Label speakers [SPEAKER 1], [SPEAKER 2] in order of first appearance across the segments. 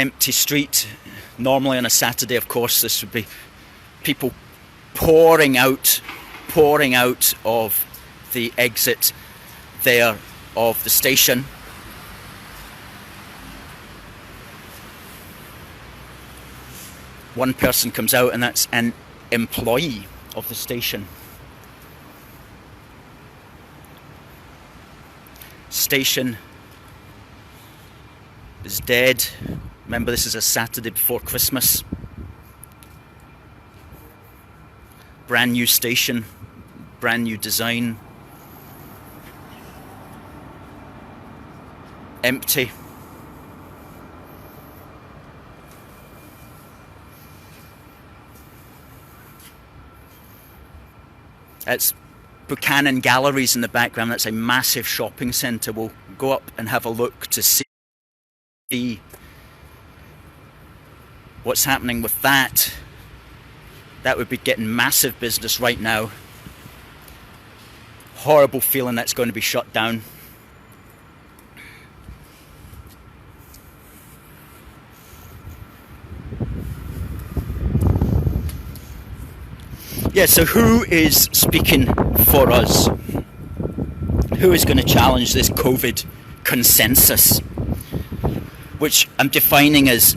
[SPEAKER 1] empty street. Normally on a Saturday, of course, this would be people pouring out of the exit there of the station. One person comes out, and that's an employee of the station. Station is dead. Remember, this is a Saturday before Christmas. Brand new station, brand new design. Empty. It's Buchanan Galleries in the background. That's a massive shopping centre. We'll go up and have a look to see what's happening with that. That would be getting massive business right now. Horrible feeling that's going to be shut down. Yeah, so who is speaking for us? Who is going to challenge this COVID consensus, which I'm defining as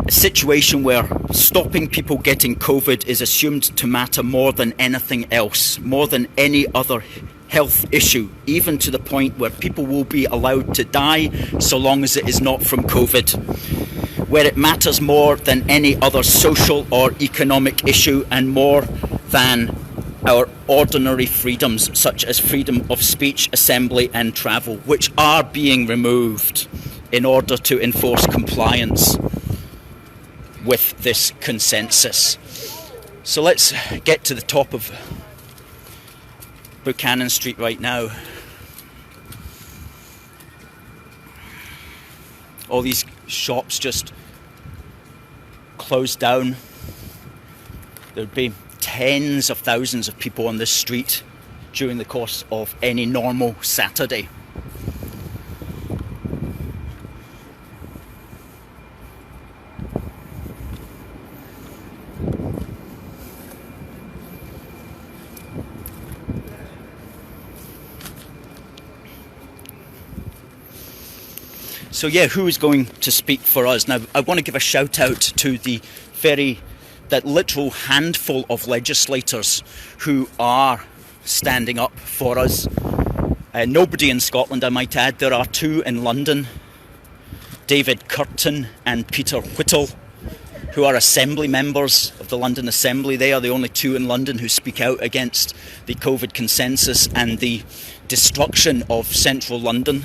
[SPEAKER 1] a situation where stopping people getting COVID is assumed to matter more than anything else, more than any other health issue, even to the point where people will be allowed to die so long as it is not from COVID, where it matters more than any other social or economic issue and more than our ordinary freedoms, such as freedom of speech, assembly and travel, which are being removed in order to enforce compliance with this consensus. So let's get to the top of Buchanan Street right now. All these shops just closed down. There'd be tens of thousands of people on this street during the course of any normal Saturday. So yeah, who is going to speak for us? Now, I want to give a shout out to that literal handful of legislators who are standing up for us. Nobody in Scotland, I might add. There are two in London, David Curtin and Peter Whittle, who are Assembly members of the London Assembly. They are the only two in London who speak out against the COVID consensus and the destruction of central London.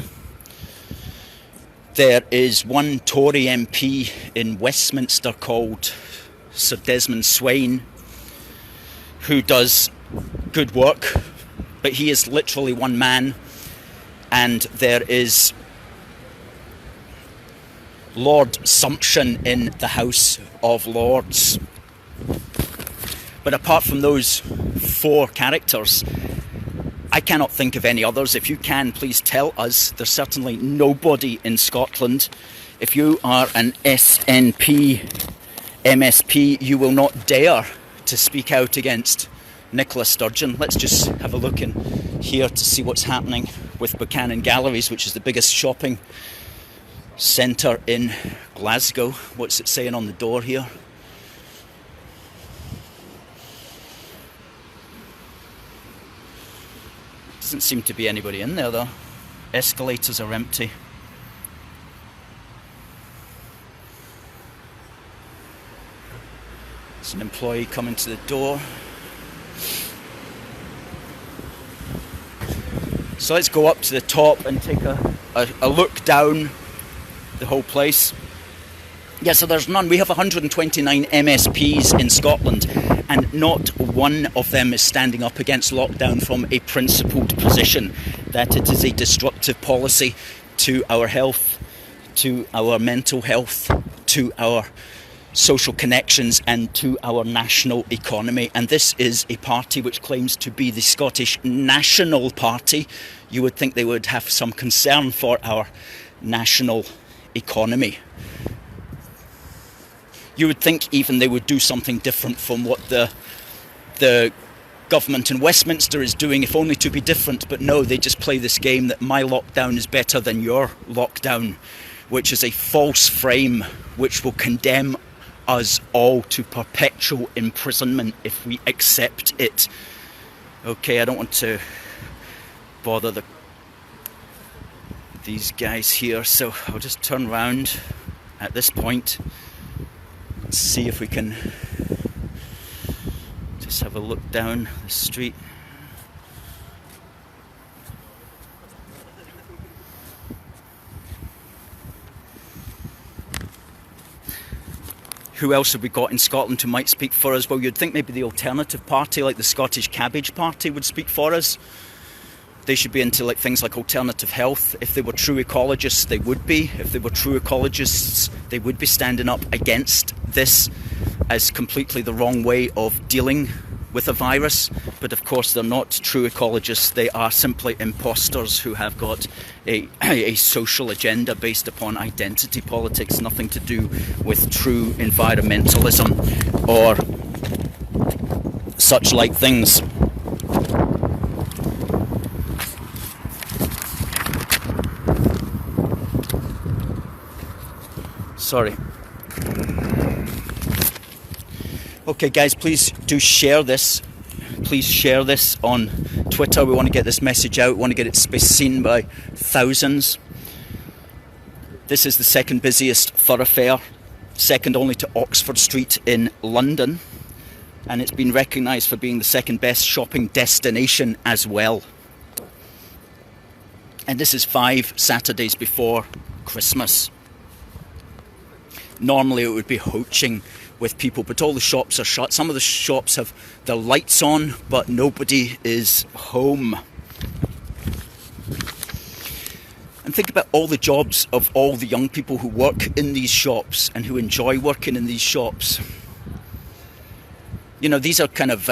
[SPEAKER 1] There is one Tory MP in Westminster called Sir Desmond Swayne, who does good work, but he is literally one man. And there is Lord Sumption in the House of Lords. But apart from those four characters, I cannot think of any others. If you can, please tell us. There's certainly nobody in Scotland. If you are an SNP, MSP, you will not dare to speak out against Nicola Sturgeon. Let's just have a look in here to see what's happening with Buchanan Galleries, which is the biggest shopping centre in Glasgow. What's it saying on the door here? Doesn't seem to be anybody in there though. Escalators are empty. There's an employee coming to the door. So let's go up to the top and take a look down the whole place. Yeah, so there's none. We have 129 MSPs in Scotland, and not one of them is standing up against lockdown from a principled position that it is a destructive policy to our health, to our mental health, to our social connections and to our national economy. And this is a party which claims to be the Scottish National Party. You would think they would have some concern for our national economy. You would think even they would do something different from what the government in Westminster is doing, if only to be different. But no, they just play this game that my lockdown is better than your lockdown, which is a false frame which will condemn us all to perpetual imprisonment if we accept it. Okay, I don't want to bother these guys here, so I'll just turn round at this point. Let's see if we can just have a look down the street. Who else have we got in Scotland who might speak for us? Well, you'd think maybe the Alternative Party, like the Scottish Cabbage Party, would speak for us. They should be into things like alternative health. If they were true ecologists, they would be. If they were true ecologists, they would be standing up against this as completely the wrong way of dealing with a virus. But of course, they're not true ecologists. They are simply imposters who have got a social agenda based upon identity politics, nothing to do with true environmentalism or such like things. Sorry. Okay, guys, please do share this. Please share this on Twitter. We want to get this message out. We want to get it seen by thousands. This is the second busiest thoroughfare, second only to Oxford Street in London. And it's been recognised for being the second best shopping destination as well. And this is 5 Saturdays before Christmas. Normally it would be hoaching with people, but all the shops are shut. Some of the shops have their lights on, but nobody is home. And think about all the jobs of all the young people who work in these shops and who enjoy working in these shops. You know, these are kind of,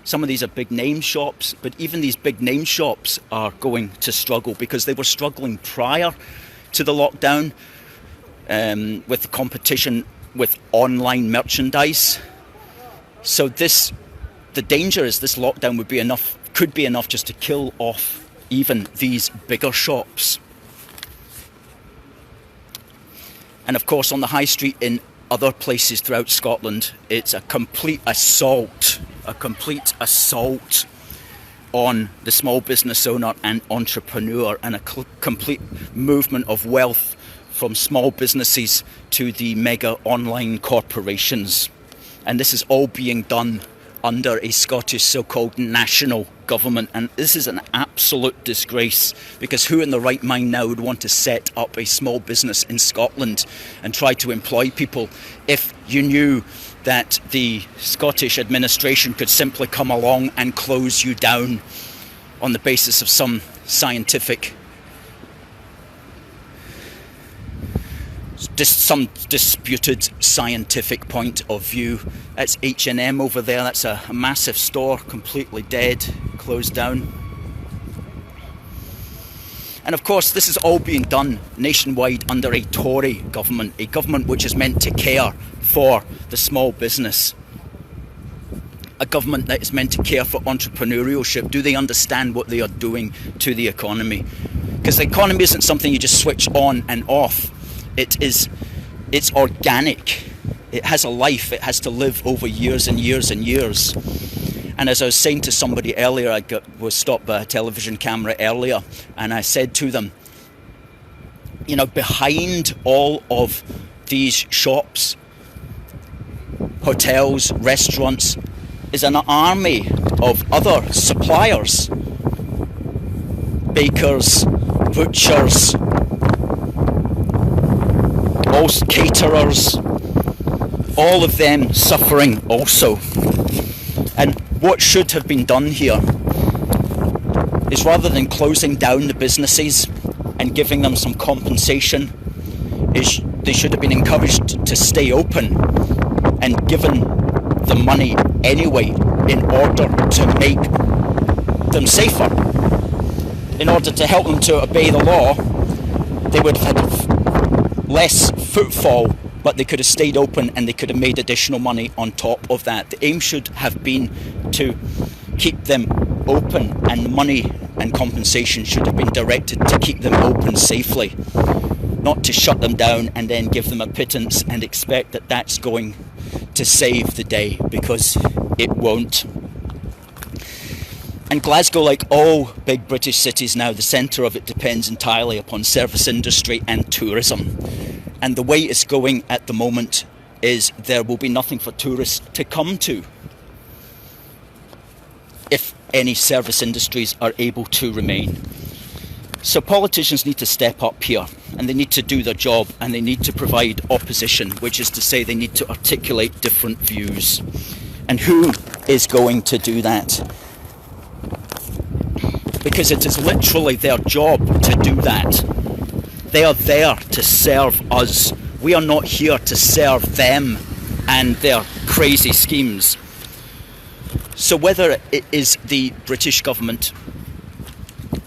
[SPEAKER 1] some of these are big name shops, but even these big name shops are going to struggle because they were struggling prior to the lockdown. With the competition with online merchandise. So the danger is this lockdown could be enough just to kill off even these bigger shops. And of course on the high street in other places throughout Scotland, it's a complete assault on the small business owner and entrepreneur, and a complete movement of wealth from small businesses to the mega online corporations. And this is all being done under a Scottish so-called national government. And this is an absolute disgrace, because who in the right mind now would want to set up a small business in Scotland and try to employ people if you knew that the Scottish administration could simply come along and close you down on the basis of some disputed scientific point of view. That's H&M over there. That's a massive store, completely dead, closed down. And of course, this is all being done nationwide under a Tory government, a government which is meant to care for the small business, a government that is meant to care for entrepreneurship. Do they understand what they are doing to the economy? Because the economy isn't something you just switch on and off. It's organic. It has a life. It has to live over years and years and years. And as I was saying to somebody earlier, I was stopped by a television camera earlier, and I said to them, you know, behind all of these shops, hotels, restaurants, is an army of other suppliers, bakers, butchers, also caterers, all of them suffering also. And what should have been done here is, rather than closing down the businesses and giving them some compensation, is they should have been encouraged to stay open and given the money anyway in order to make them safer. in order to help them to obey the law, they would have had less footfall, but they could have stayed open and they could have made additional money on top of that. The aim should have been to keep them open, and money and compensation should have been directed to keep them open safely, not to shut them down and then give them a pittance and expect that that's going to save the day, because it won't. And Glasgow, like all big British cities now, the centre of it depends entirely upon service industry and tourism. And the way it's going at the moment is there will be nothing for tourists to come to if any service industries are able to remain. So politicians need to step up here, and they need to do their job, and they need to provide opposition, which is to say they need to articulate different views. And who is going to do that? Because it is literally their job to do that. They are there to serve us. We are not here to serve them and their crazy schemes. So whether it is the British government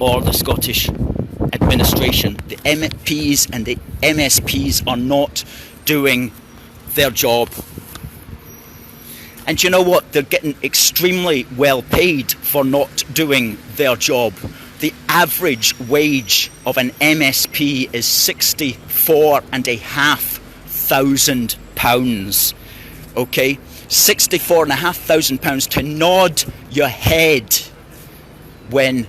[SPEAKER 1] or the Scottish administration, the MPs and the MSPs are not doing their job. And you know what? They're getting extremely well paid for not doing their job. The average wage of an MSP is £64,500. Okay? £64,500 to nod your head when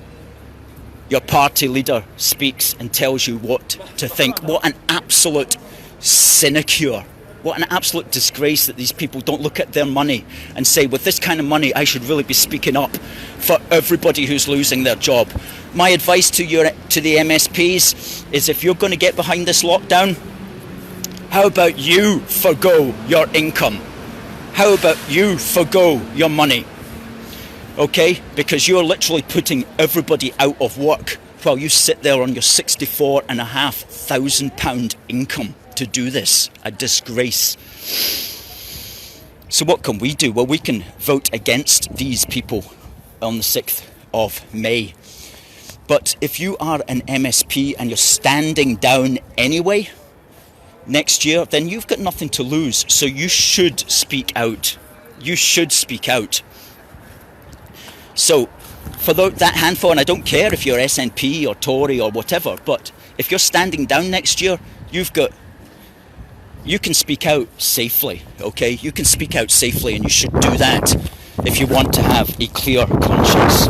[SPEAKER 1] your party leader speaks and tells you what to think. What an absolute sinecure. What an absolute disgrace that these people don't look at their money and say, with this kind of money, I should really be speaking up for everybody who's losing their job. My advice to the MSPs is, if you're going to get behind this lockdown, how about you forgo your income? How about you forgo your money? Okay? Because you're literally putting everybody out of work while you sit there on your £64,500 income to do this. A disgrace. So what can we do? Well, we can vote against these people on the 6th of May. But if you are an MSP and you're standing down anyway next year, then you've got nothing to lose. So you should speak out. You should speak out. So for that handful, and I don't care if you're SNP or Tory or whatever, but if you're standing down next year, you can speak out safely, okay? You can speak out safely, and you should do that if you want to have a clear conscience.